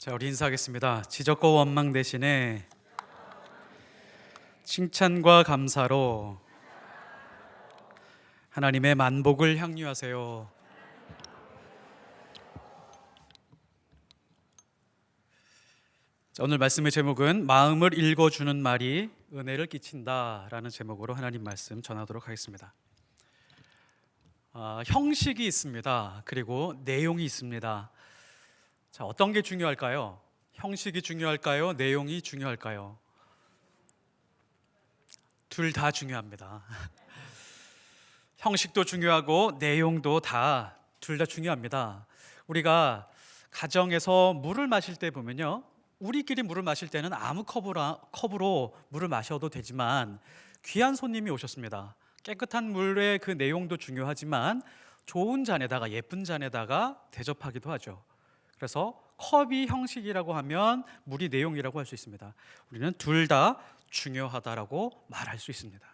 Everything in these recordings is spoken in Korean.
자, 우리 인사하겠습니다. 지적과 원망 대신에 칭찬과 감사로 하나님의 만복을 향유하세요. 자, 오늘 말씀의 제목은 마음을 읽어주는 말이 은혜를 끼친다라는 제목으로 하나님 말씀 전하도록 하겠습니다. 형식이 있습니다. 그리고 내용이 있습니다. 자, 어떤 게 중요할까요? 형식이 중요할까요? 내용이 중요할까요? 둘 다 중요합니다. 형식도 중요하고 내용도 둘 다 중요합니다. 우리가 가정에서 물을 마실 때 보면요, 우리끼리 물을 마실 때는 아무 컵으로 물을 마셔도 되지만 귀한 손님이 오셨습니다. 깨끗한 물의 그 내용도 중요하지만 좋은 잔에다가, 예쁜 잔에다가 대접하기도 하죠. 그래서 컵이 형식이라고 하면 물이 내용이라고 할 수 있습니다. 우리는 둘 다 중요하다라고 말할 수 있습니다.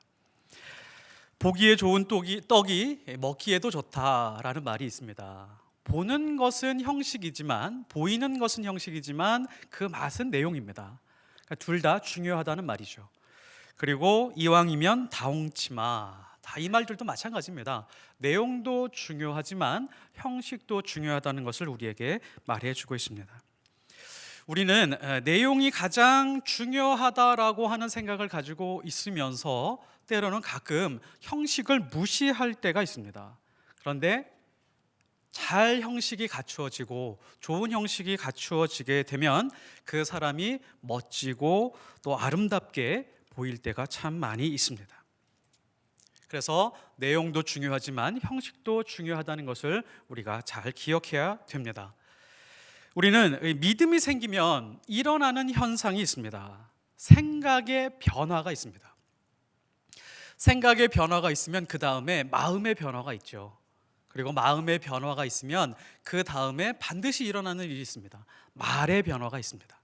보기에 좋은 떡이 먹기에도 좋다라는 말이 있습니다. 보는 것은 형식이지만, 보이는 것은 형식이지만 그 맛은 내용입니다. 그러니까 둘 다 중요하다는 말이죠. 그리고 이왕이면 다홍치마, 이 말들도 마찬가지입니다. 내용도 중요하지만 형식도 중요하다는 것을 우리에게 말해주고 있습니다. 우리는 내용이 가장 중요하다라고 하는 생각을 가지고 있으면서 때로는 가끔 형식을 무시할 때가 있습니다. 그런데 잘 형식이 갖추어지고 좋은 형식이 갖추어지게 되면 그 사람이 멋지고 또 아름답게 보일 때가 참 많이 있습니다. 그래서 내용도 중요하지만 형식도 중요하다는 것을 우리가 잘 기억해야 됩니다. 우리는 믿음이 생기면 일어나는 현상이 있습니다. 생각의 변화가 있습니다. 생각의 변화가 있으면 그 다음에 마음의 변화가 있죠. 그리고 마음의 변화가 있으면 그 다음에 반드시 일어나는 일이 있습니다. 말의 변화가 있습니다.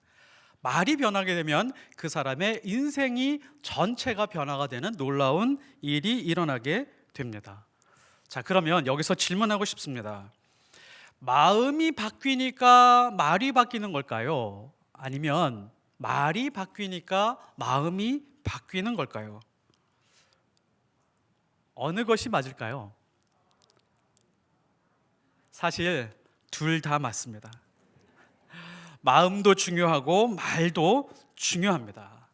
말이 변하게 되면 그 사람의 인생이 전체가 변화가 되는 놀라운 일이 일어나게 됩니다. 자, 그러면 여기서 질문하고 싶습니다. 마음이 바뀌니까 말이 바뀌는 걸까요? 아니면 말이 바뀌니까 마음이 바뀌는 걸까요? 어느 것이 맞을까요? 사실 둘 다 맞습니다. 마음도 중요하고 말도 중요합니다.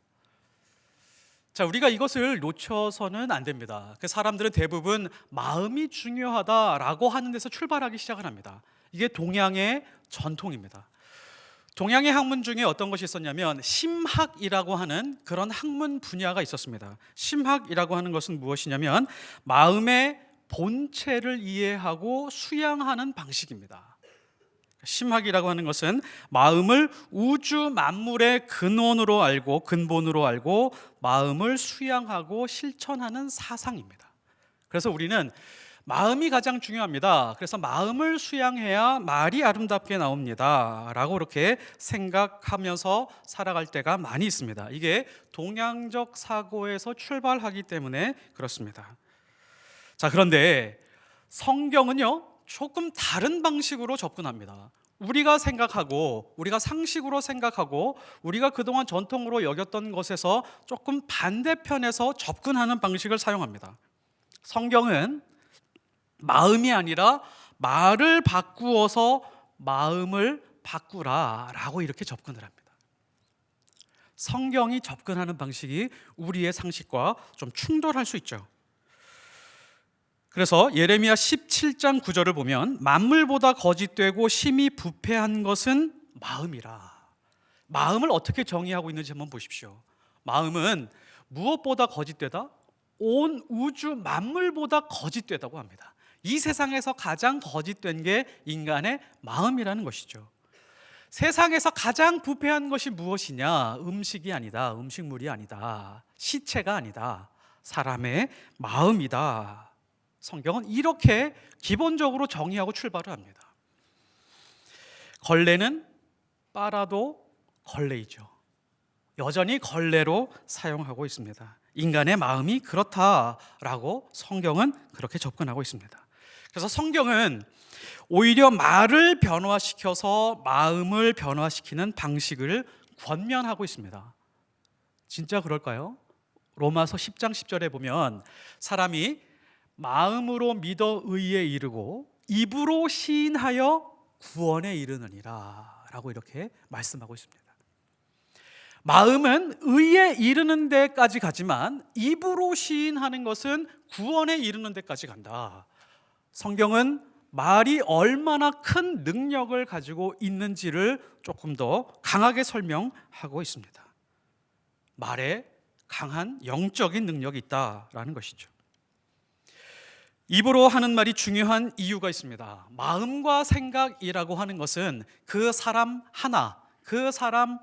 자, 우리가 이것을 놓쳐서는 안 됩니다. 그 사람들은 대부분 마음이 중요하다라고 하는 데서 출발하기 시작을 합니다. 이게 동양의 전통입니다. 동양의 학문 중에 어떤 것이 있었냐면 심학이라고 하는 그런 학문 분야가 있었습니다. 심학이라고 하는 것은 무엇이냐면 마음의 본체를 이해하고 수양하는 방식입니다. 심학이라고 하는 것은 마음을 우주 만물의 근원으로 알고, 근본으로 알고 마음을 수양하고 실천하는 사상입니다. 그래서 우리는 마음이 가장 중요합니다. 그래서 마음을 수양해야 말이 아름답게 나옵니다 라고 이렇게 생각하면서 살아갈 때가 많이 있습니다. 이게 동양적 사고에서 출발하기 때문에 그렇습니다. 자, 그런데 성경은요, 조금 다른 방식으로 접근합니다. 우리가 생각하고, 우리가 상식으로 생각하고, 우리가 그동안 전통으로 여겼던 것에서 조금 반대편에서 접근하는 방식을 사용합니다. 성경은 마음이 아니라 말을 바꾸어서 마음을 바꾸라라고 이렇게 접근을 합니다. 성경이 접근하는 방식이 우리의 상식과 좀 충돌할 수 있죠. 그래서 예레미야 17장 9절을 보면 만물보다 거짓되고 심히 부패한 것은 마음이라. 마음을 어떻게 정의하고 있는지 한번 보십시오. 마음은 무엇보다 거짓되다? 온 우주 만물보다 거짓되다고 합니다. 이 세상에서 가장 거짓된 게 인간의 마음이라는 것이죠. 세상에서 가장 부패한 것이 무엇이냐? 음식이 아니다, 음식물이 아니다, 시체가 아니다, 사람의 마음이다. 성경은 이렇게 기본적으로 정의하고 출발을 합니다. 걸레는 빨아도 걸레이죠. 여전히 걸레로 사용하고 있습니다. 인간의 마음이 그렇다라고 성경은 그렇게 접근하고 있습니다. 그래서 성경은 오히려 말을 변화시켜서 마음을 변화시키는 방식을 권면하고 있습니다. 진짜 그럴까요? 로마서 10장 10절에 보면 사람이 마음으로 믿어 의에 이르고 입으로 시인하여 구원에 이르느니라 라고 이렇게 말씀하고 있습니다. 마음은 의에 이르는 데까지 가지만 입으로 시인하는 것은 구원에 이르는 데까지 간다. 성경은 말이 얼마나 큰 능력을 가지고 있는지를 조금 더 강하게 설명하고 있습니다. 말에 강한 영적인 능력이 있다라는 것이죠. 입으로 하는 말이 중요한 이유가 있습니다. 마음과 생각이라고 하는 것은 그 사람 하나, 그 사람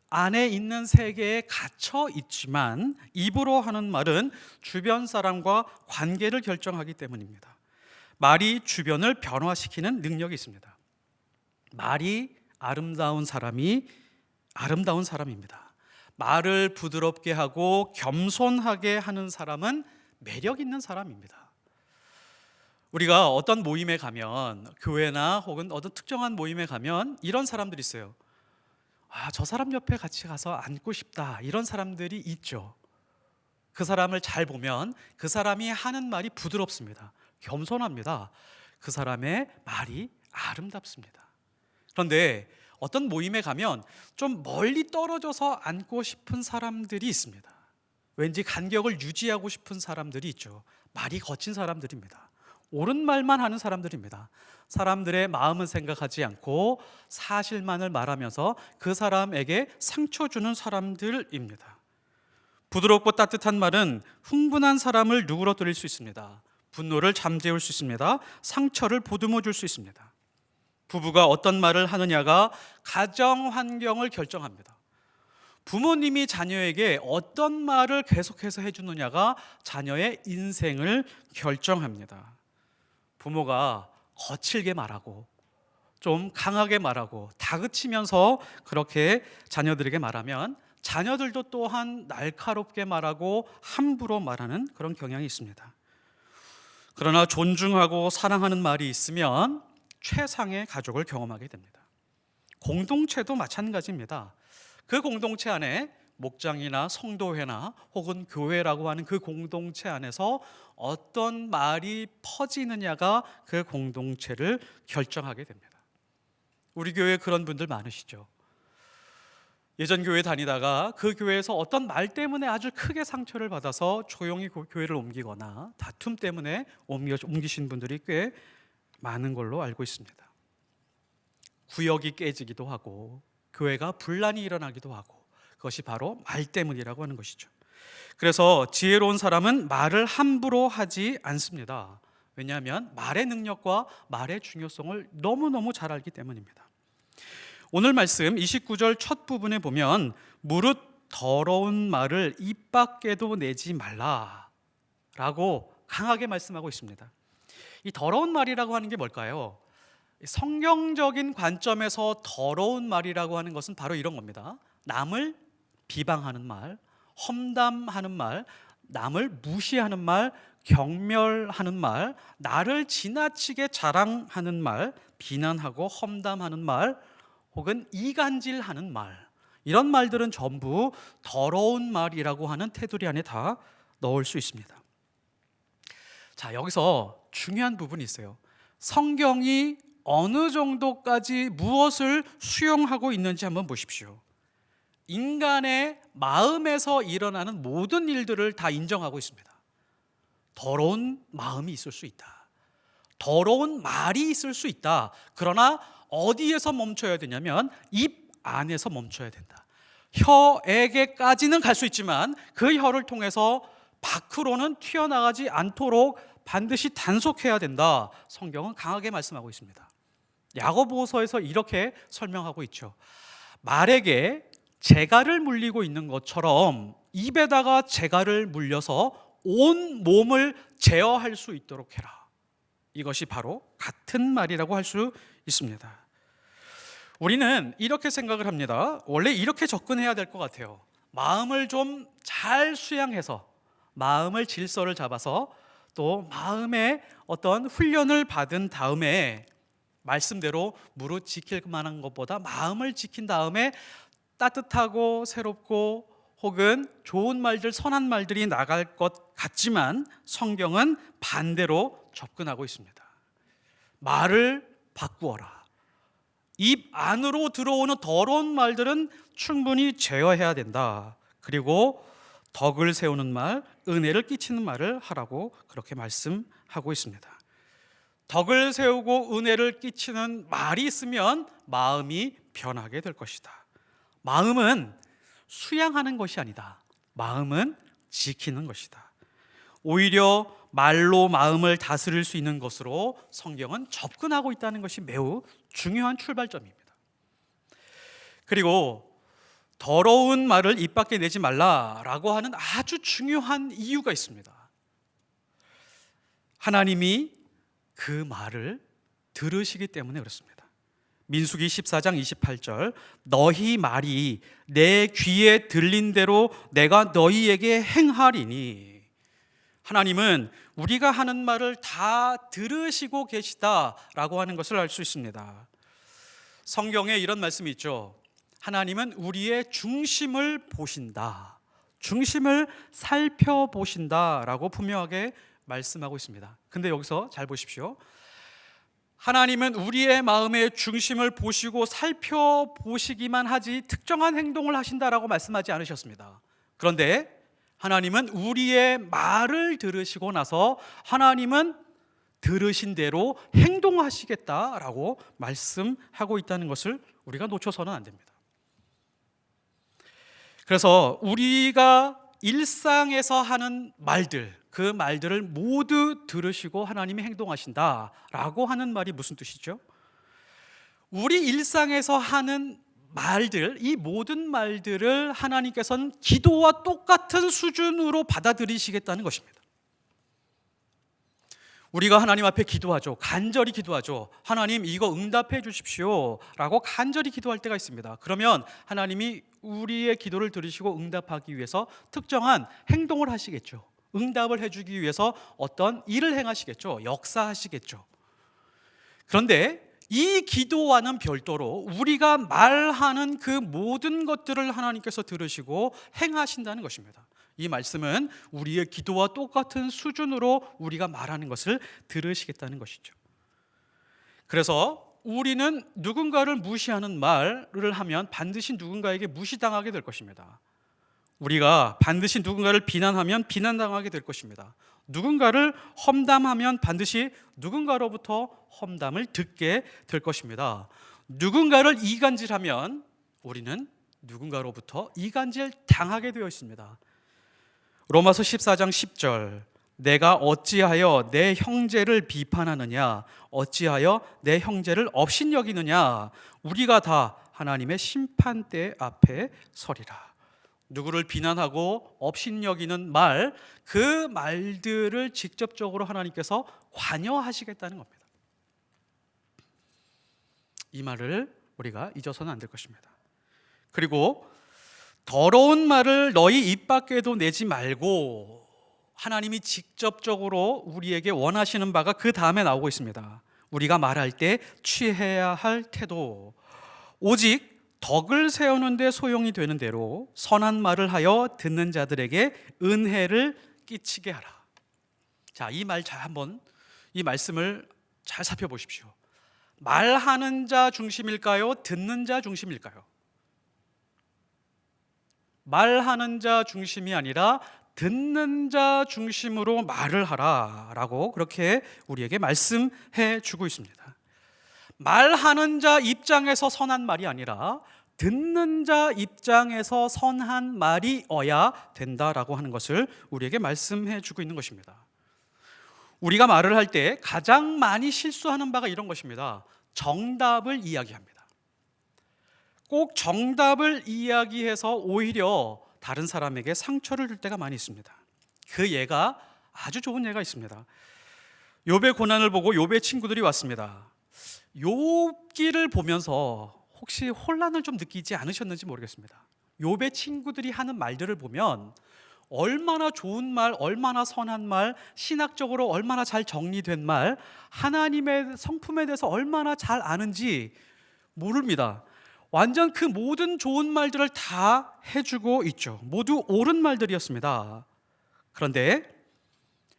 안에 있는 세계에 갇혀 있지만 입으로 하는 말은 주변 사람과 관계를 결정하기 때문입니다. 말이 주변을 변화시키는 능력이 있습니다. 말이 아름다운 사람이 아름다운 사람입니다. 말을 부드럽게 하고 겸손하게 하는 사람은 매력 있는 사람입니다. 우리가 어떤 모임에 가면, 교회나 혹은 어떤 특정한 모임에 가면 이런 사람들이 있어요. 저 사람 옆에 같이 가서 앉고 싶다, 이런 사람들이 있죠. 그 사람을 잘 보면 그 사람이 하는 말이 부드럽습니다. 겸손합니다. 그 사람의 말이 아름답습니다. 그런데 어떤 모임에 가면 좀 멀리 떨어져서 앉고 싶은 사람들이 있습니다. 왠지 간격을 유지하고 싶은 사람들이 있죠. 말이 거친 사람들입니다. 옳은 말만 하는 사람들입니다. 사람들의 마음은 생각하지 않고 사실만을 말하면서 그 사람에게 상처 주는 사람들입니다. 부드럽고 따뜻한 말은 흥분한 사람을 누그러뜨릴 수 있습니다. 분노를 잠재울 수 있습니다. 상처를 보듬어 줄 수 있습니다. 부부가 어떤 말을 하느냐가 가정 환경을 결정합니다. 부모님이 자녀에게 어떤 말을 계속해서 해주느냐가 자녀의 인생을 결정합니다. 부모가 거칠게 말하고 좀 강하게 말하고 다그치면서 그렇게 자녀들에게 말하면 자녀들도 또한 날카롭게 말하고 함부로 말하는 그런 경향이 있습니다. 그러나 존중하고 사랑하는 말이 있으면 최상의 가족을 경험하게 됩니다. 공동체도 마찬가지입니다. 그 공동체 안에 목장이나 성도회나 혹은 교회라고 하는 그 공동체 안에서 어떤 말이 퍼지느냐가 그 공동체를 결정하게 됩니다. 우리 교회에 그런 분들 많으시죠. 예전 교회 다니다가 그 교회에서 어떤 말 때문에 아주 크게 상처를 받아서 조용히 교회를 옮기거나 다툼 때문에 옮기신 분들이 꽤 많은 걸로 알고 있습니다. 구역이 깨지기도 하고 교회가 분란이 일어나기도 하고 그것이 바로 말 때문이라고 하는 것이죠. 그래서 지혜로운 사람은 말을 함부로 하지 않습니다. 왜냐하면 말의 능력과 말의 중요성을 너무너무 잘 알기 때문입니다. 오늘 말씀 29절 첫 부분에 보면 무릇 더러운 말을 입 밖에도 내지 말라라고 강하게 말씀하고 있습니다. 이 더러운 말이라고 하는 게 뭘까요? 성경적인 관점에서 더러운 말이라고 하는 것은 바로 이런 겁니다. 남을 비방하는 말, 험담하는 말, 남을 무시하는 말, 경멸하는 말, 나를 지나치게 자랑하는 말, 비난하고 험담하는 말, 혹은 이간질하는 말, 이런 말들은 전부 더러운 말이라고 하는 테두리 안에 다 넣을 수 있습니다. 자, 여기서 중요한 부분이 있어요. 성경이 어느 정도까지 무엇을 수용하고 있는지 한번 보십시오. 인간의 마음에서 일어나는 모든 일들을 다 인정하고 있습니다. 더러운 마음이 있을 수 있다. 더러운 말이 있을 수 있다. 그러나 어디에서 멈춰야 되냐면 입 안에서 멈춰야 된다. 혀에게까지는 갈 수 있지만 그 혀를 통해서 밖으로는 튀어나가지 않도록 반드시 단속해야 된다. 성경은 강하게 말씀하고 있습니다. 야고보서에서 이렇게 설명하고 있죠. 말에게 재갈을 물리고 있는 것처럼 입에다가 재갈을 물려서 온 몸을 제어할 수 있도록 해라. 이것이 바로 같은 말이라고 할 수 있습니다. 우리는 이렇게 생각을 합니다. 원래 이렇게 접근해야 될 것 같아요. 마음을 좀 잘 수양해서 마음을 질서를 잡아서 또 마음의 어떤 훈련을 받은 다음에 말씀대로 무릇 지킬 만한 것보다 마음을 지킨 다음에 따뜻하고 새롭고 혹은 좋은 말들, 선한 말들이 나갈 것 같지만 성경은 반대로 접근하고 있습니다. 말을 바꾸어라. 입 안으로 들어오는 더러운 말들은 충분히 제어해야 된다. 그리고 덕을 세우는 말, 은혜를 끼치는 말을 하라고 그렇게 말씀하고 있습니다. 덕을 세우고 은혜를 끼치는 말이 있으면 마음이 변하게 될 것이다. 마음은 수양하는 것이 아니다. 마음은 지키는 것이다. 오히려 말로 마음을 다스릴 수 있는 것으로 성경은 접근하고 있다는 것이 매우 중요한 출발점입니다. 그리고 더러운 말을 입 밖에 내지 말라라고 하는 아주 중요한 이유가 있습니다. 하나님이 그 말을 들으시기 때문에 그렇습니다. 민수기 14장 28절, 너희 말이 내 귀에 들린 대로 내가 너희에게 행하리니. 하나님은 우리가 하는 말을 다 들으시고 계시다라고 하는 것을 알 수 있습니다. 성경에 이런 말씀이 있죠. 하나님은 우리의 중심을 보신다, 중심을 살펴보신다라고 분명하게 말씀하고 있습니다. 근데 여기서 잘 보십시오. 하나님은 우리의 마음의 중심을 보시고 살펴보시기만 하지 특정한 행동을 하신다라고 말씀하지 않으셨습니다. 그런데 하나님은 우리의 말을 들으시고 나서 하나님은 들으신 대로 행동하시겠다라고 말씀하고 있다는 것을 우리가 놓쳐서는 안 됩니다. 그래서 우리가 일상에서 하는 말들, 그 말들을 모두 들으시고 하나님이 행동하신다라고 하는 말이 무슨 뜻이죠? 우리 일상에서 하는 말들, 이 모든 말들을 하나님께서는 기도와 똑같은 수준으로 받아들이시겠다는 것입니다. 우리가 하나님 앞에 기도하죠. 간절히 기도하죠. 하나님 이거 응답해 주십시오 라고 간절히 기도할 때가 있습니다. 그러면 하나님이 우리의 기도를 들으시고 응답하기 위해서 특정한 행동을 하시겠죠. 응답을 해주기 위해서 어떤 일을 행하시겠죠. 역사하시겠죠. 그런데 이 기도와는 별도로 우리가 말하는 그 모든 것들을 하나님께서 들으시고 행하신다는 것입니다. 이 말씀은 우리의 기도와 똑같은 수준으로 우리가 말하는 것을 들으시겠다는 것이죠. 그래서 우리는 누군가를 무시하는 말을 하면 반드시 누군가에게 무시당하게 될 것입니다. 우리가 반드시 누군가를 비난하면 비난당하게 될 것입니다. 누군가를 험담하면 반드시 누군가로부터 험담을 듣게 될 것입니다. 누군가를 이간질하면 우리는 누군가로부터 이간질 당하게 되어 있습니다. 로마서 14장 10절, 내가 어찌하여 내 형제를 비판하느냐, 어찌하여 내 형제를 업신여기느냐, 우리가 다 하나님의 심판대 앞에 서리라. 누구를 비난하고 업신여기는 말, 그 말들을 직접적으로 하나님께서 관여하시겠다는 겁니다. 이 말을 우리가 잊어서는 안 될 것입니다. 그리고 더러운 말을 너희 입 밖에도 내지 말고, 하나님이 직접적으로 우리에게 원하시는 바가 그 다음에 나오고 있습니다. 우리가 말할 때 취해야 할 태도, 오직 덕을 세우는 데 소용이 되는 대로 선한 말을 하여 듣는 자들에게 은혜를 끼치게 하라. 자, 이 말 잘 한번, 이 말씀을 잘 살펴보십시오. 말하는 자 중심일까요? 듣는 자 중심일까요? 말하는 자 중심이 아니라 듣는 자 중심으로 말을 하라라고 그렇게 우리에게 말씀해 주고 있습니다. 말하는 자 입장에서 선한 말이 아니라 듣는 자 입장에서 선한 말이어야 된다라고 하는 것을 우리에게 말씀해 주고 있는 것입니다. 우리가 말을 할 때 가장 많이 실수하는 바가 이런 것입니다. 정답을 이야기합니다. 꼭 정답을 이야기해서 오히려 다른 사람에게 상처를 줄 때가 많이 있습니다. 그 예가 아주 좋은 예가 있습니다. 욥의 고난을 보고 욥의 친구들이 왔습니다. 욥기를 보면서 혹시 혼란을 좀 느끼지 않으셨는지 모르겠습니다. 욥의 친구들이 하는 말들을 보면 얼마나 좋은 말, 얼마나 선한 말, 신학적으로 얼마나 잘 정리된 말, 하나님의 성품에 대해서 얼마나 잘 아는지 모릅니다. 완전 그 모든 좋은 말들을 다 해주고 있죠. 모두 옳은 말들이었습니다. 그런데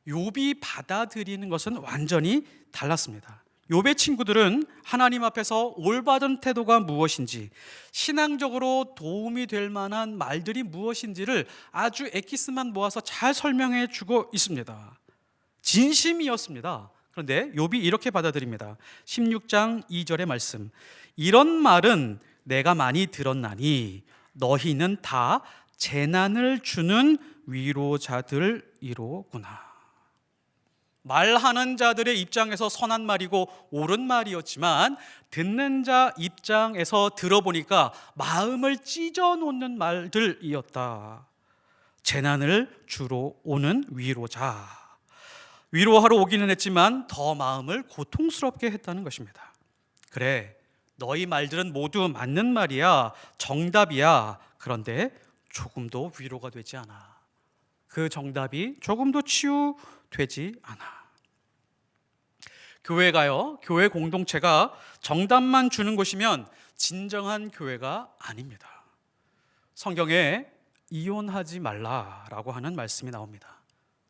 욥이 받아들이는 것은 완전히 달랐습니다. 욥의 친구들은 하나님 앞에서 올바른 태도가 무엇인지, 신앙적으로 도움이 될 만한 말들이 무엇인지를 아주 엑기스만 모아서 잘 설명해 주고 있습니다. 진심이었습니다. 그런데 욥이 이렇게 받아들입니다. 16장 2절의 말씀. 이런 말은 내가 많이 들었나니 너희는 다 재난을 주는 위로자들이로구나. 말하는 자들의 입장에서 선한 말이고 옳은 말이었지만 듣는 자 입장에서 들어보니까 마음을 찢어놓는 말들이었다. 재난을 주러 오는 위로자. 위로하러 오기는 했지만 더 마음을 고통스럽게 했다는 것입니다. 그래, 너희 말들은 모두 맞는 말이야, 정답이야. 그런데 조금도 위로가 되지 않아. 그 정답이 조금도 치유되지 않아. 교회가요, 교회 공동체가 정답만 주는 곳이면 진정한 교회가 아닙니다. 성경에 이혼하지 말라라고 하는 말씀이 나옵니다.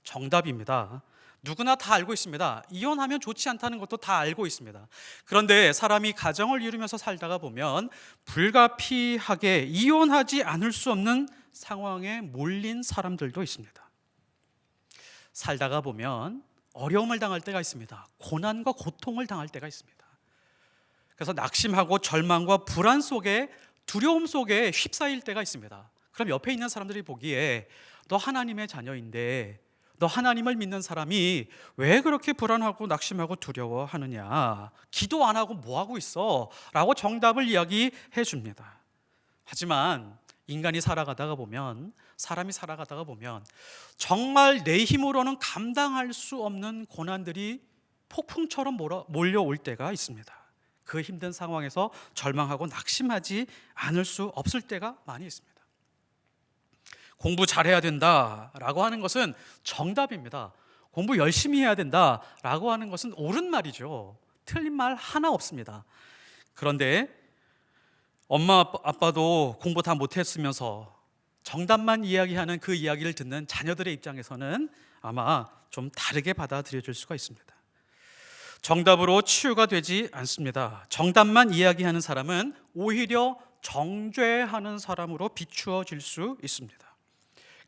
정답입니다. 누구나 다 알고 있습니다. 이혼하면 좋지 않다는 것도 다 알고 있습니다. 그런데 사람이 가정을 이루면서 살다가 보면 불가피하게 이혼하지 않을 수 없는 상황에 몰린 사람들도 있습니다. 살다가 보면 어려움을 당할 때가 있습니다. 고난과 고통을 당할 때가 있습니다. 그래서 낙심하고 절망과 불안 속에, 두려움 속에 휩싸일 때가 있습니다. 그럼 옆에 있는 사람들이 보기에 너 하나님의 자녀인데, 너 하나님을 믿는 사람이 왜 그렇게 불안하고 낙심하고 두려워하느냐, 기도 안 하고 뭐 하고 있어? 라고 정답을 이야기해 줍니다. 하지만 인간이 살아가다가 보면, 사람이 살아가다가 보면 정말 내 힘으로는 감당할 수 없는 고난들이 폭풍처럼 몰려올 때가 있습니다. 그 힘든 상황에서 절망하고 낙심하지 않을 수 없을 때가 많이 있습니다. 공부 잘해야 된다라고 하는 것은 정답입니다. 공부 열심히 해야 된다라고 하는 것은 옳은 말이죠. 틀린 말 하나 없습니다. 그런데 엄마 아빠도 공부 다 못했으면서 정답만 이야기하는 그 이야기를 듣는 자녀들의 입장에서는 아마 좀 다르게 받아들여질 수가 있습니다. 정답으로 치유가 되지 않습니다. 정답만 이야기하는 사람은 오히려 정죄하는 사람으로 비추어질 수 있습니다.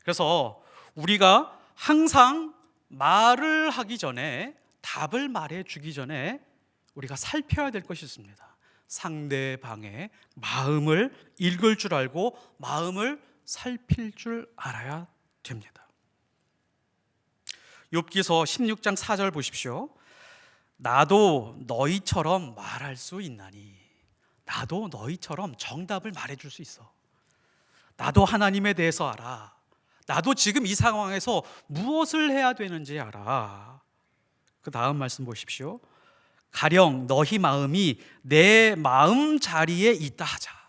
그래서 우리가 항상 말을 하기 전에, 답을 말해주기 전에 우리가 살펴야 될 것이 있습니다. 상대방의 마음을 읽을 줄 알고 마음을 살필 줄 알아야 됩니다. 욥기서 16장 4절 보십시오. 나도 너희처럼 말할 수 있나니. 나도 너희처럼 정답을 말해줄 수 있어. 나도 하나님에 대해서 알아. 나도 지금 이 상황에서 무엇을 해야 되는지 알아. 그 다음 말씀 보십시오. 가령 너희 마음이 내 마음 자리에 있다 하자.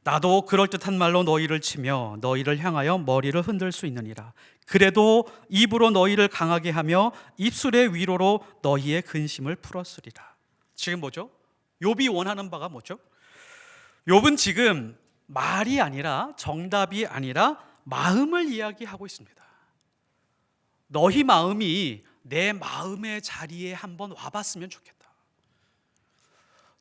나도 그럴듯한 말로 너희를 치며 너희를 향하여 머리를 흔들 수 있느니라. 그래도 입으로 너희를 강하게 하며 입술의 위로로 너희의 근심을 풀었으리라. 지금 뭐죠? 욥이 원하는 바가 뭐죠? 욥은 지금 말이 아니라, 정답이 아니라 마음을 이야기하고 있습니다. 너희 마음이 내 마음의 자리에 한번 와봤으면 좋겠다.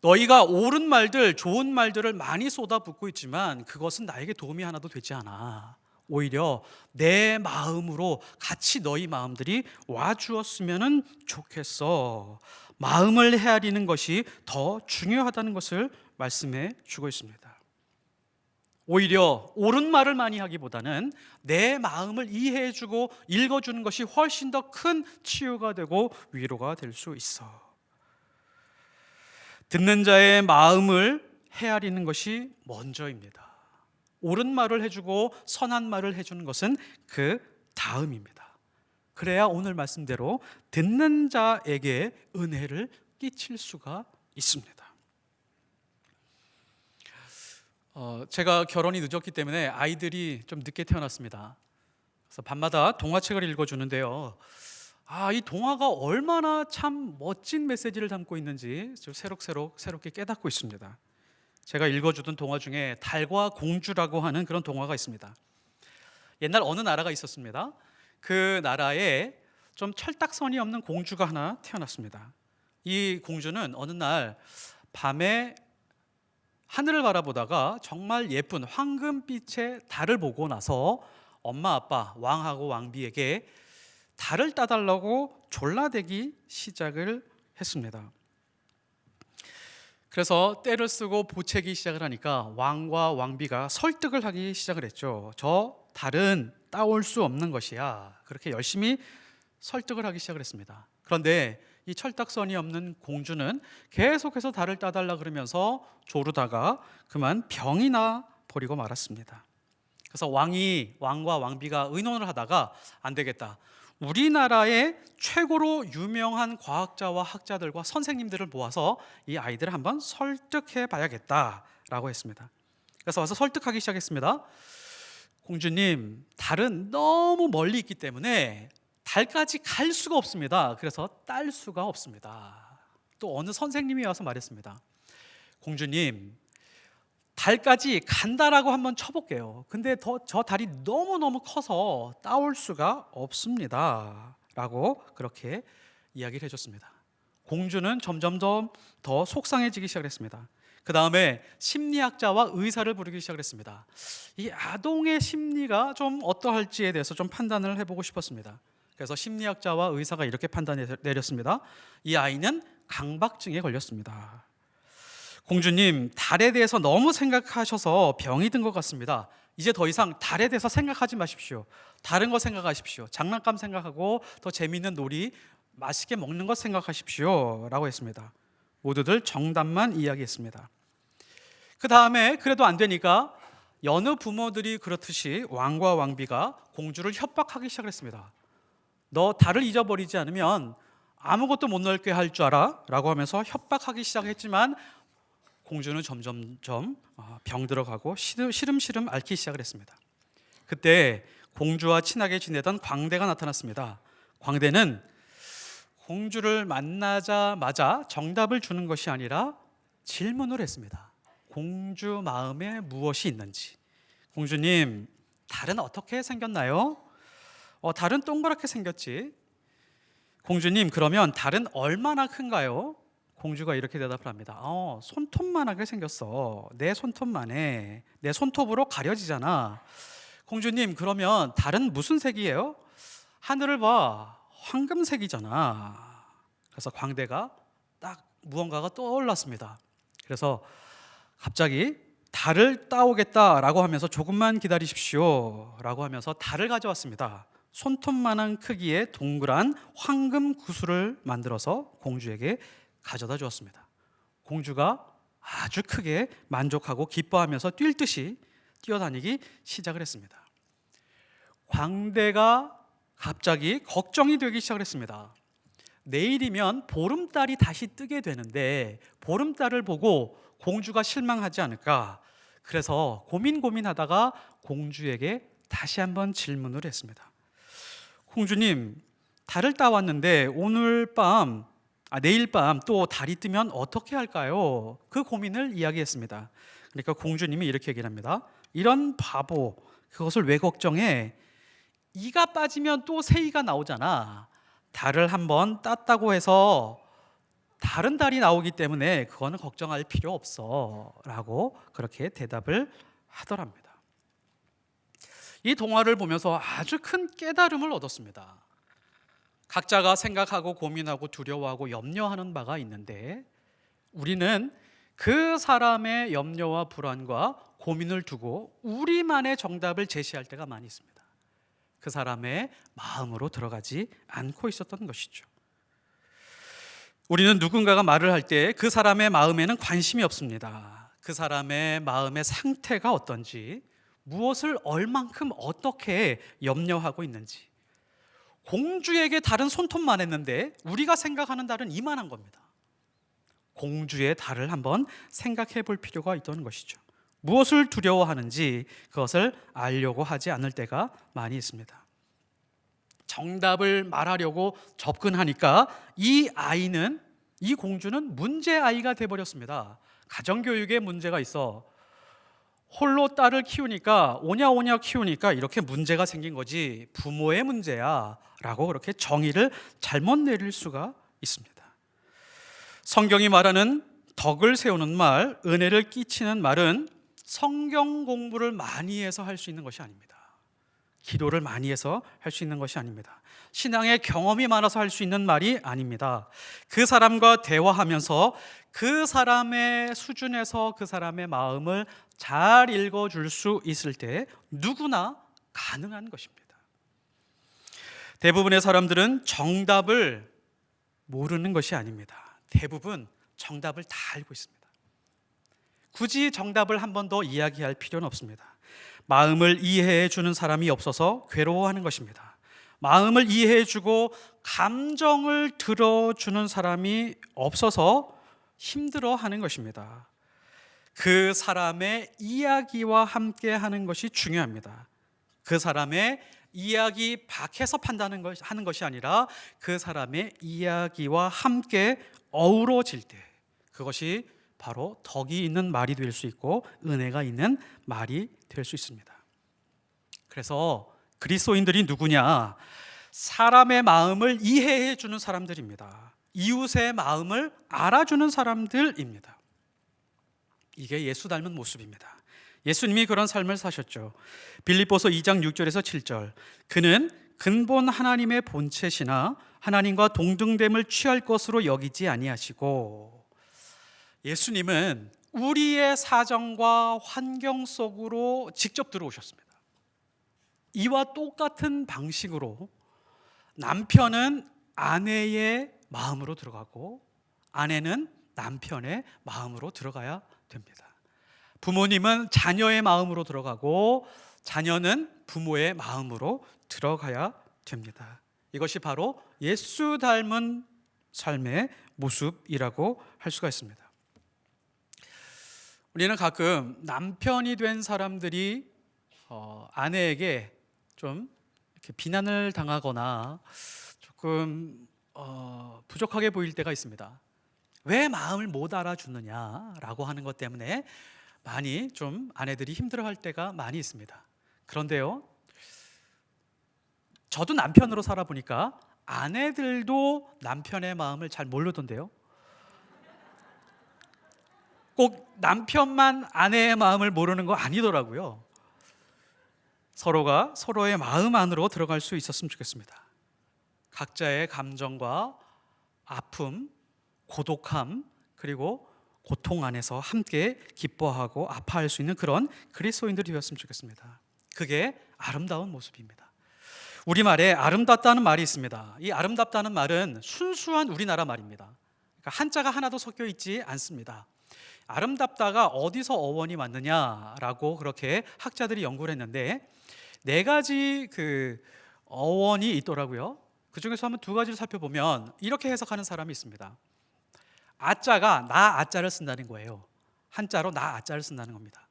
너희가 옳은 말들, 좋은 말들을 많이 쏟아붓고 있지만 그것은 나에게 도움이 하나도 되지 않아. 오히려 내 마음으로 같이 너희 마음들이 와주었으면 좋겠어. 마음을 헤아리는 것이 더 중요하다는 것을 말씀해 주고 있습니다. 오히려 옳은 말을 많이 하기보다는 내 마음을 이해해주고 읽어주는 것이 훨씬 더 큰 치유가 되고 위로가 될 수 있어. 듣는 자의 마음을 헤아리는 것이 먼저입니다. 옳은 말을 해주고 선한 말을 해주는 것은 그 다음입니다. 그래야 오늘 말씀대로 듣는 자에게 은혜를 끼칠 수가 있습니다. 제가 결혼이 늦었기 때문에 아이들이 좀 늦게 태어났습니다. 그래서 밤마다 동화책을 읽어주는데요. 이 동화가 얼마나 참 멋진 메시지를 담고 있는지 좀 새롭게 깨닫고 있습니다. 제가 읽어주던 동화 중에 달과 공주라고 하는 그런 동화가 있습니다. 옛날 어느 나라가 있었습니다. 그 나라에 좀 철딱선이 없는 공주가 하나 태어났습니다. 이 공주는 어느 날 밤에 하늘을 바라보다가 정말 예쁜 황금빛의 달을 보고 나서 엄마 아빠 왕하고 왕비에게 달을 따달라고 졸라대기 시작을 했습니다. 그래서 떼를 쓰고 보채기 시작을 하니까 왕과 왕비가 설득을 하기 시작을 했죠. 저 달은 따올 수 없는 것이야. 그렇게 열심히 설득을 하기 시작을 했습니다. 그런데 이 철딱선이 없는 공주는 계속해서 달을 따달라 그러면서 조르다가 그만 병이 나 버리고 말았습니다. 그래서 왕과 왕비가 의논을 하다가 안 되겠다. 우리나라의 최고로 유명한 과학자와 학자들과 선생님들을 모아서 이 아이들을 한번 설득해 봐야겠다라고 했습니다. 그래서 와서 설득하기 시작했습니다. 공주님, 달은 너무 멀리 있기 때문에 달까지 갈 수가 없습니다. 그래서 딸 수가 없습니다. 또 어느 선생님이 와서 말했습니다. 공주님, 달까지 간다라고 한번 쳐볼게요. 근데 저 달이 너무너무 커서 따올 수가 없습니다. 라고 그렇게 이야기를 해줬습니다. 공주는 점점 더 속상해지기 시작했습니다. 그 다음에 심리학자와 의사를 부르기 시작했습니다. 이 아동의 심리가 좀 어떠할지에 대해서 좀 판단을 해보고 싶었습니다. 그래서 심리학자와 의사가 이렇게 판단을 내렸습니다. 이 아이는 강박증에 걸렸습니다. 공주님, 달에 대해서 너무 생각하셔서 병이 든 것 같습니다. 이제 더 이상 달에 대해서 생각하지 마십시오. 다른 거 생각하십시오. 장난감 생각하고 더 재미있는 놀이, 맛있게 먹는 것 생각하십시오 라고 했습니다. 모두들 정답만 이야기했습니다. 그 다음에 그래도 안 되니까 여느 부모들이 그렇듯이 왕과 왕비가 공주를 협박하기 시작했습니다. 너 달을 잊어버리지 않으면 아무것도 못 넓게 할 줄 알아? 라고 하면서 협박하기 시작했지만 공주는 점점점 병들어가고 시름시름 앓기 시작을 했습니다. 그때 공주와 친하게 지내던 광대가 나타났습니다. 광대는 공주를 만나자마자 정답을 주는 것이 아니라 질문을 했습니다. 공주 마음에 무엇이 있는지. 공주님, 달은 어떻게 생겼나요? 달은 동그랗게 생겼지. 공주님, 그러면 달은 얼마나 큰가요? 공주가 이렇게 대답을 합니다. 손톱만하게 생겼어. 내 손톱만해. 내 손톱으로 가려지잖아. 공주님, 그러면 달은 무슨 색이에요? 하늘을 봐. 황금색이잖아. 그래서 광대가 딱 무언가가 떠올랐습니다. 그래서 갑자기 달을 따오겠다라고 하면서 조금만 기다리십시오 라고 하면서 달을 가져왔습니다. 손톱만한 크기의 동그란 황금 구슬을 만들어서 공주에게 가져다 주었습니다. 공주가 아주 크게 만족하고 기뻐하면서 뛸 듯이 뛰어다니기 시작을 했습니다. 광대가 갑자기 걱정이 되기 시작을 했습니다. 내일이면 보름달이 다시 뜨게 되는데 보름달을 보고 공주가 실망하지 않을까. 그래서 고민하다가 공주에게 다시 한번 질문을 했습니다. 공주님, 달을 따왔는데 내일 밤 또 달이 뜨면 어떻게 할까요? 그 고민을 이야기했습니다. 그러니까 공주님이 이렇게 얘기를 합니다. 이런 바보, 그것을 왜 걱정해? 이가 빠지면 또 새이가 나오잖아. 달을 한번 땄다고 해서 다른 달이 나오기 때문에 그거는 걱정할 필요 없어 라고 그렇게 대답을 하더랍니다. 이 동화를 보면서 아주 큰 깨달음을 얻었습니다. 각자가 생각하고 고민하고 두려워하고 염려하는 바가 있는데 우리는 그 사람의 염려와 불안과 고민을 두고 우리만의 정답을 제시할 때가 많이 있습니다. 그 사람의 마음으로 들어가지 않고 있었던 것이죠. 우리는 누군가가 말을 할 때 그 사람의 마음에는 관심이 없습니다. 그 사람의 마음의 상태가 어떤지, 무엇을 얼만큼 어떻게 염려하고 있는지. 공주에게 달은 손톱만 했는데 우리가 생각하는 달은 이만한 겁니다. 공주의 달을 한번 생각해 볼 필요가 있다는 것이죠. 무엇을 두려워하는지 그것을 알려고 하지 않을 때가 많이 있습니다. 정답을 말하려고 접근하니까 이 공주는 문제 아이가 돼버렸습니다. 가정교육에 문제가 있어. 홀로 딸을 키우니까 오냐 키우니까 이렇게 문제가 생긴 거지 부모의 문제야 라고 그렇게 정의를 잘못 내릴 수가 있습니다. 성경이 말하는 덕을 세우는 말, 은혜를 끼치는 말은 성경 공부를 많이 해서 할 수 있는 것이 아닙니다. 기도를 많이 해서 할 수 있는 것이 아닙니다. 신앙의 경험이 많아서 할 수 있는 말이 아닙니다. 그 사람과 대화하면서 그 사람의 수준에서 그 사람의 마음을 잘 읽어줄 수 있을 때 누구나 가능한 것입니다. 대부분의 사람들은 정답을 모르는 것이 아닙니다. 대부분 정답을 다 알고 있습니다. 굳이 정답을 한 번 더 이야기할 필요는 없습니다. 마음을 이해해 주는 사람이 없어서 괴로워하는 것입니다. 마음을 이해해 주고 감정을 들어주는 사람이 없어서 힘들어하는 것입니다. 그 사람의 이야기와 함께 하는 것이 중요합니다. 그 사람의 이야기 밖에서 하는 것이 아니라 그 사람의 이야기와 함께 어우러질 때 그것이 바로 덕이 있는 말이 될 수 있고 은혜가 있는 말이 될 수 있습니다. 그래서 그리스도인들이 누구냐? 사람의 마음을 이해해 주는 사람들입니다. 이웃의 마음을 알아주는 사람들입니다. 이게 예수 닮은 모습입니다. 예수님이 그런 삶을 사셨죠. 빌립보서 2장 6절에서 7절. 그는 근본 하나님의 본체시나 하나님과 동등됨을 취할 것으로 여기지 아니하시고, 예수님은 우리의 사정과 환경 속으로 직접 들어오셨습니다. 이와 똑같은 방식으로 남편은 아내의 마음으로 들어가고 아내는 남편의 마음으로 들어가야 됩니다. 부모님은 자녀의 마음으로 들어가고 자녀는 부모의 마음으로 들어가야 됩니다. 이것이 바로 예수 닮은 삶의 모습이라고 할 수가 있습니다. 우리는 가끔 남편이 된 사람들이 아내에게 좀 이렇게 비난을 당하거나 조금 부족하게 보일 때가 있습니다. 왜 마음을 못 알아주느냐라고 하는 것 때문에 많이 좀 아내들이 힘들어할 때가 많이 있습니다. 그런데요, 저도 남편으로 살아보니까 아내들도 남편의 마음을 잘 모르던데요. 꼭 남편만 아내의 마음을 모르는 거 아니더라고요. 서로가 서로의 마음 안으로 들어갈 수 있었으면 좋겠습니다. 각자의 감정과 아픔, 고독함, 그리고 고통 안에서 함께 기뻐하고 아파할 수 있는 그런 그리스도인들이 되었으면 좋겠습니다. 그게 아름다운 모습입니다. 우리말에 아름답다는 말이 있습니다. 이 아름답다는 말은 순수한 우리나라 말입니다. 그러니까 한자가 하나도 섞여 있지 않습니다. 아름답다가 어디서 어원이 맞느냐라고 그렇게 학자들이 연구를 했는데 4가지 그 어원이 있더라고요. 그 중에서 한번 2가지를 살펴보면 이렇게 해석하는 사람이 있습니다. 아자가 나 아자를 쓴다는 거예요. 한자로 나 아자를 쓴다는 겁니다.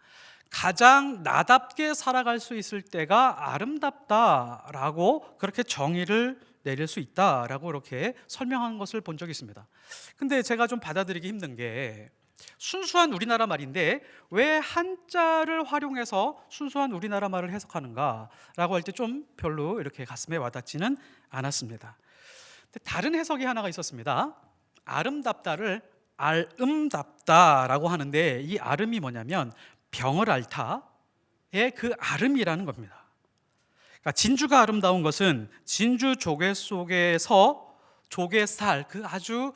가장 나답게 살아갈 수 있을 때가 아름답다라고 그렇게 정의를 내릴 수 있다라고 이렇게 설명하는 것을 본 적이 있습니다. 근데 제가 좀 받아들이기 힘든 게 순수한 우리나라 말인데 왜 한자를 활용해서 순수한 우리나라 말을 해석하는가라고 할 때 좀 별로 이렇게 가슴에 와닿지는 않았습니다. 근데 다른 해석이 하나가 있었습니다. 아름답다를 알음답다라고 하는데 이 알음이 뭐냐면 병을 앓다의 그 알음이라는 겁니다. 그러니까 진주가 아름다운 것은 진주 조개 속에서 조개살, 그 아주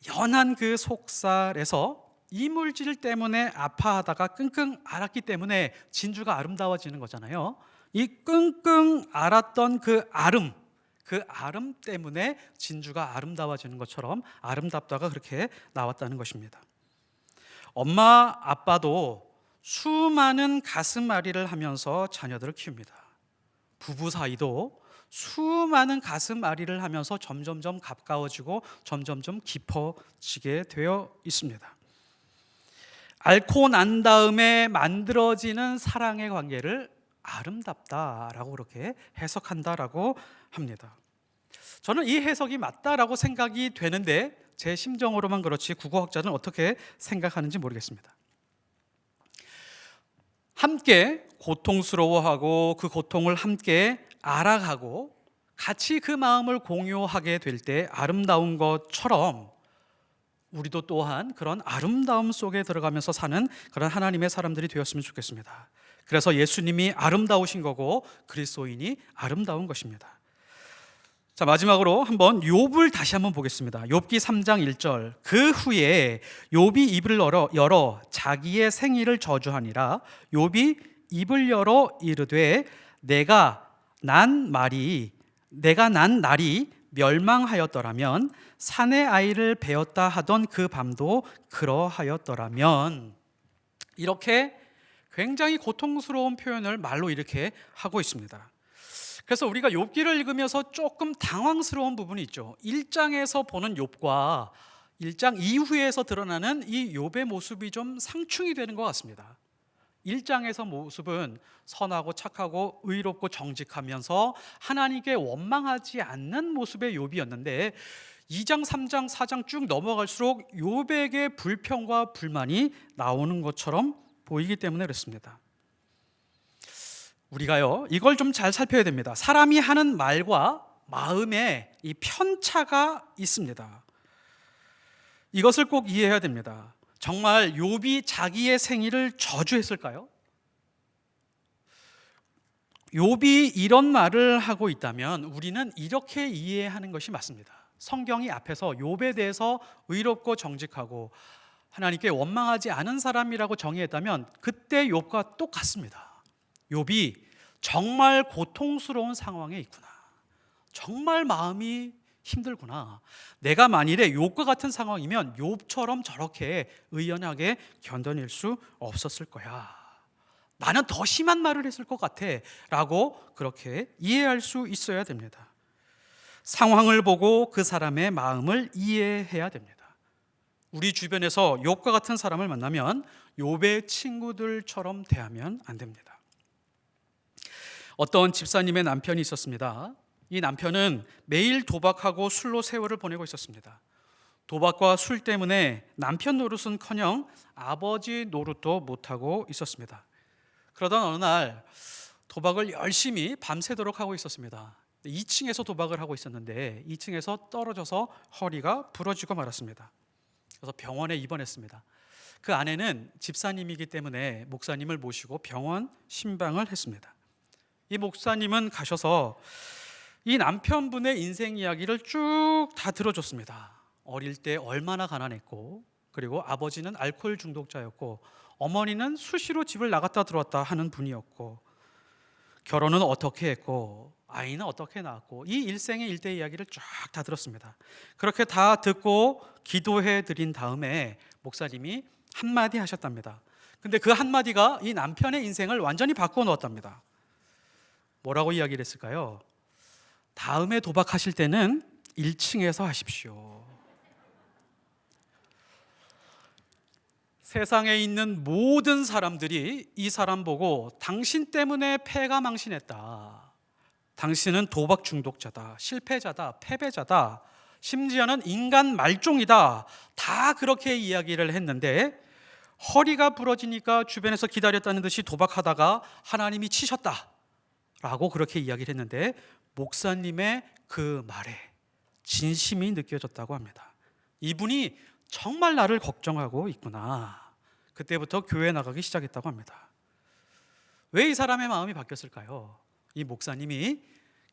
연한 그 속살에서 이물질 때문에 아파하다가 끙끙 앓았기 때문에 진주가 아름다워지는 거잖아요. 이 끙끙 앓았던 그 아름 때문에 진주가 아름다워지는 것처럼 아름답다가 그렇게 나왔다는 것입니다. 엄마 아빠도 수많은 가슴앓이를 하면서 자녀들을 키웁니다. 부부 사이도 수많은 가슴앓이를 하면서 점점점 가까워지고 점점점 깊어지게 되어 있습니다. 앓고 난 다음에 만들어지는 사랑의 관계를 아름답다라고 그렇게 해석한다라고 합니다. 저는 이 해석이 맞다라고 생각이 되는데 제 심정으로만 그렇지 국어학자는 어떻게 생각하는지 모르겠습니다. 함께 고통스러워하고 그 고통을 함께 알아가고 같이 그 마음을 공유하게 될 때 아름다운 것처럼 우리도 또한 그런 아름다움 속에 들어가면서 사는 그런 하나님의 사람들이 되었으면 좋겠습니다. 그래서 예수님이 아름다우신 거고 그리스도인이 아름다운 것입니다. 자, 마지막으로 한번 욥을 다시 한번 보겠습니다. 욥기 3장 1절. 그 후에 욥이 입을 열어 자기의 생일을 저주하니라. 욥이 입을 열어 이르되 내가 난 날이 멸망하였더라면 산의 아이를 베었다 하던 그 밤도 그러하였더라면. 이렇게 굉장히 고통스러운 표현을 말로 이렇게 하고 있습니다. 그래서 우리가 욥기를 읽으면서 조금 당황스러운 부분이 있죠. 1장에서 보는 욥과 1장 이후에서 드러나는 이 욥의 모습이 좀 상충이 되는 것 같습니다. 1장에서 모습은 선하고 착하고 의롭고 정직하면서 하나님께 원망하지 않는 모습의 욥이었는데 2장, 3장, 4장 쭉 넘어갈수록 욥에게 불평과 불만이 나오는 것처럼 보이기 때문에 그렇습니다. 우리가요, 이걸 좀 잘 살펴야 됩니다. 사람이 하는 말과 마음에 이 편차가 있습니다. 이것을 꼭 이해해야 됩니다. 정말 욥이 자기의 생일을 저주했을까요? 욥이 이런 말을 하고 있다면 우리는 이렇게 이해하는 것이 맞습니다. 성경이 앞에서 욥에 대해서 의롭고 정직하고 하나님께 원망하지 않은 사람이라고 정의했다면 그때 욥과 똑같습니다. 욥이 정말 고통스러운 상황에 있구나. 정말 마음이 힘들구나. 내가 만일에 욥과 같은 상황이면 욥처럼 저렇게 의연하게 견뎌낼 수 없었을 거야. 나는 더 심한 말을 했을 것 같아 라고 그렇게 이해할 수 있어야 됩니다. 상황을 보고 그 사람의 마음을 이해해야 됩니다. 우리 주변에서 욥과 같은 사람을 만나면 욥의 친구들처럼 대하면 안 됩니다. 어떤 집사님의 남편이 있었습니다. 이 남편은 매일 도박하고 술로 세월을 보내고 있었습니다. 도박과 술 때문에 남편 노릇은커녕 아버지 노릇도 못하고 있었습니다. 그러던 어느 날 도박을 열심히 밤새도록 하고 있었습니다. 2층에서 도박을 하고 있었는데 2층에서 떨어져서 허리가 부러지고 말았습니다. 그래서 병원에 입원했습니다. 그 아내는 집사님이기 때문에 목사님을 모시고 병원 신방을 했습니다. 이 목사님은 가셔서 이 남편분의 인생 이야기를 쭉 다 들어줬습니다. 어릴 때 얼마나 가난했고, 그리고 아버지는 알코올 중독자였고, 어머니는 수시로 집을 나갔다 들어왔다 하는 분이었고, 결혼은 어떻게 했고, 아이는 어떻게 낳았고, 이 일생의 일대 이야기를 쫙 다 들었습니다. 그렇게 다 듣고 기도해 드린 다음에 목사님이 한마디 하셨답니다. 근데 그 한마디가 이 남편의 인생을 완전히 바꾸어 놓았답니다. 뭐라고 이야기를 했을까요? 다음에 도박하실 때는 1층에서 하십시오. 세상에 있는 모든 사람들이 이 사람 보고 당신 때문에 패가 망신했다. 당신은 도박 중독자다. 실패자다. 패배자다. 심지어는 인간 말종이다. 다 그렇게 이야기를 했는데 허리가 부러지니까 주변에서 기다렸다는 듯이 도박하다가 하나님이 치셨다 라고 그렇게 이야기를 했는데 목사님의 그 말에 진심이 느껴졌다고 합니다. 이분이 정말 나를 걱정하고 있구나. 그때부터 교회 나가기 시작했다고 합니다. 왜 이 사람의 마음이 바뀌었을까요? 이 목사님이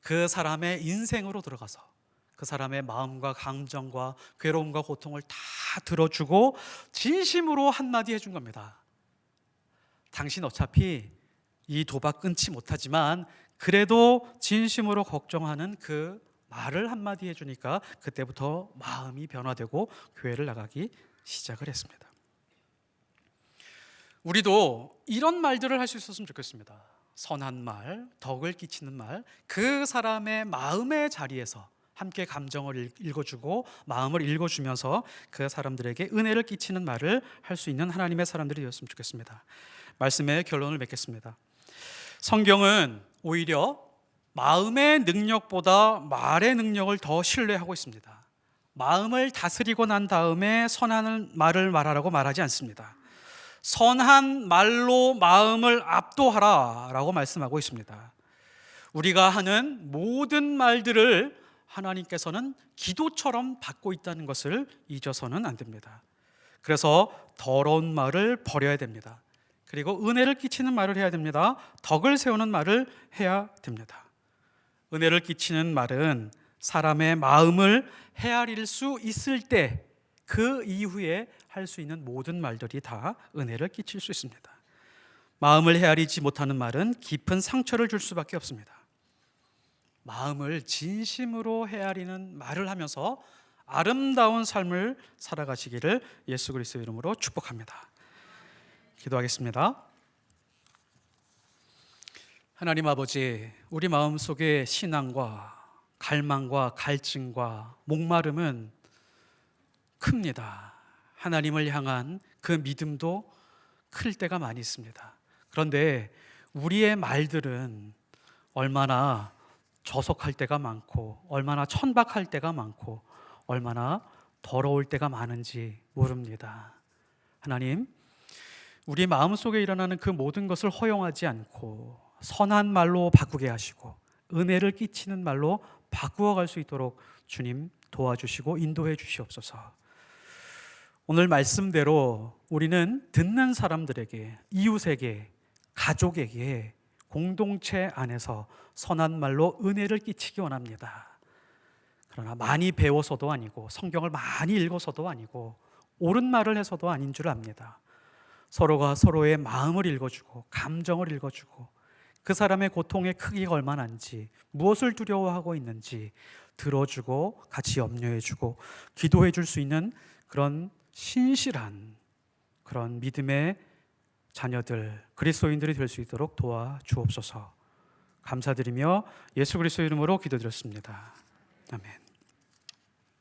그 사람의 인생으로 들어가서 그 사람의 마음과 감정과 괴로움과 고통을 다 들어주고 진심으로 한마디 해준 겁니다. 당신 어차피 이 도박 끊지 못하지만 그래도 진심으로 걱정하는 그 말을 한마디 해주니까 그때부터 마음이 변화되고 교회를 나가기 시작을 했습니다. 우리도 이런 말들을 할 수 있었으면 좋겠습니다. 선한 말, 덕을 끼치는 말, 그 사람의 마음의 자리에서 함께 감정을 읽어주고 마음을 읽어주면서 그 사람들에게 은혜를 끼치는 말을 할 수 있는 하나님의 사람들이 되었으면 좋겠습니다. 말씀의 결론을 맺겠습니다. 성경은 오히려 마음의 능력보다 말의 능력을 더 신뢰하고 있습니다. 마음을 다스리고 난 다음에 선한 말을 말하라고 말하지 않습니다. 선한 말로 마음을 압도하라 라고 말씀하고 있습니다. 우리가 하는 모든 말들을 하나님께서는 기도처럼 받고 있다는 것을 잊어서는 안 됩니다. 그래서 더러운 말을 버려야 됩니다. 그리고 은혜를 끼치는 말을 해야 됩니다. 덕을 세우는 말을 해야 됩니다. 은혜를 끼치는 말은 사람의 마음을 헤아릴 수 있을 때 그 이후에 할 수 있는 모든 말들이 다 은혜를 끼칠 수 있습니다. 마음을 헤아리지 못하는 말은 깊은 상처를 줄 수밖에 없습니다. 마음을 진심으로 헤아리는 말을 하면서 아름다운 삶을 살아가시기를 예수 그리스도의 이름으로 축복합니다. 기도하겠습니다. 하나님 아버지, 우리 마음속에 신앙과 갈망과 갈증과 목마름은 큽니다. 하나님을 향한 그 믿음도 클 때가 많이 있습니다. 그런데 우리의 말들은 얼마나 저속할 때가 많고 얼마나 천박할 때가 많고 얼마나 더러울 때가 많은지 모릅니다. 하나님, 우리 마음속에 일어나는 그 모든 것을 허용하지 않고 선한 말로 바꾸게 하시고 은혜를 끼치는 말로 바꾸어 갈 수 있도록 주님 도와주시고 인도해 주시옵소서. 오늘 말씀대로 우리는 듣는 사람들에게, 이웃에게, 가족에게, 공동체 안에서 선한 말로 은혜를 끼치기 원합니다. 그러나 많이 배워서도 아니고 성경을 많이 읽어서도 아니고 옳은 말을 해서도 아닌 줄 압니다. 서로가 서로의 마음을 읽어주고 감정을 읽어주고 그 사람의 고통의 크기가 얼마나인지, 무엇을 두려워하고 있는지 들어주고 같이 염려해주고 기도해 줄 수 있는 그런 신실한 그런 믿음의 자녀들, 그리스도인들이 될 수 있도록 도와주옵소서. 감사드리며 예수 그리스도 이름으로 기도드렸습니다. 아멘.